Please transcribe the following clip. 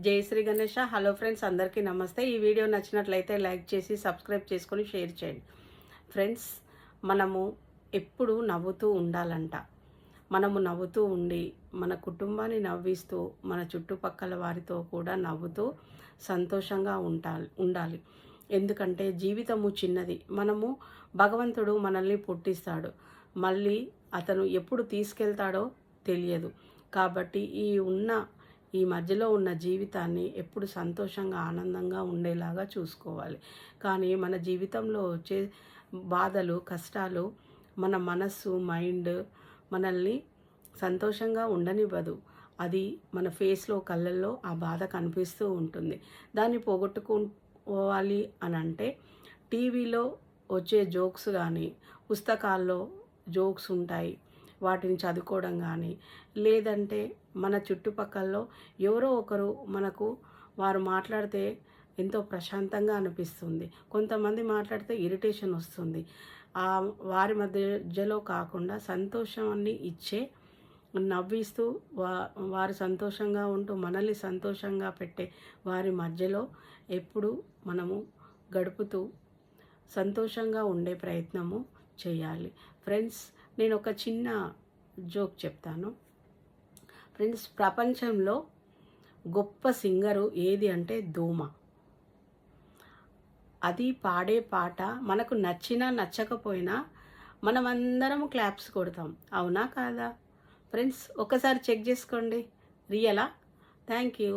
జై Shri Ganesha. Hello friends, అందరికీ నమస్తే. ఈ వీడియో నచ్చినట్లయితే లైక్ చేసి సబ్స్క్రైబ్ చేసుకొని షేర్ చేయండి. ఫ్రెండ్స్, మనము ఎప్పుడు నవ్వుతూ ఉండాలంట. మనము నవ్వుతూ ఉండి మన కుటుంబాన్ని నవ్విస్తూ మన చుట్టుపక్కల వారితో కూడా నవ్వుతూ సంతోషంగా ఉండాలి. ఎందుకంటే జీవితము చిన్నది. మనము భగవంతుడు మనల్ని పుట్టిస్తాడు, మళ్ళీ అతను ఎప్పుడు తీసుకెళ్తాడో తెలియదు. కాబట్టి ఈ మధ్యలో ఉన్న జీవితాన్ని ఎప్పుడు సంతోషంగా ఆనందంగా ఉండేలాగా చూసుకోవాలి. కానీ మన జీవితంలో వచ్చే బాధలు కష్టాలు మన మనస్సు మైండ్ మనల్ని సంతోషంగా ఉండనివ్వదు. అది మన ఫేస్లో కళ్ళల్లో ఆ బాధ కనిపిస్తూ ఉంటుంది. దాన్ని పోగొట్టుకోవాలి అని అంటే టీవీలో వచ్చే జోక్స్ కానీ పుస్తకాల్లో జోక్స్ ఉంటాయి, వాటిని చదువుకోవడం కానీ, లేదంటే మన చుట్టుపక్కల్లో ఎవరో ఒకరు మనకు వారు మాట్లాడితే ఎంతో ప్రశాంతంగా అనిపిస్తుంది. కొంతమంది మాట్లాడితే ఇరిటేషన్ వస్తుంది. వారి మధ్యలో కాకుండా సంతోషాన్ని ఇచ్చే నవ్విస్తూ వారు సంతోషంగా ఉంటూ మనల్ని సంతోషంగా పెట్టే వారి మధ్యలో ఎప్పుడు మనము గడుపుతూ సంతోషంగా ఉండే ప్రయత్నము చేయాలి. ఫ్రెండ్స్, నేను ఒక చిన్న జోక్ చెప్తాను. ఫ్రెండ్స్, ప్రపంచంలో గొప్ప సింగరు ఏది అంటే దోమ. అది పాడే పాట మనకు నచ్చినా నచ్చకపోయినా మనమందరం క్లాప్స్ కొడతాం. అవునా కాదా? ఫ్రెండ్స్, ఒకసారి చెక్ చేసుకోండి. రియలా? Thank you.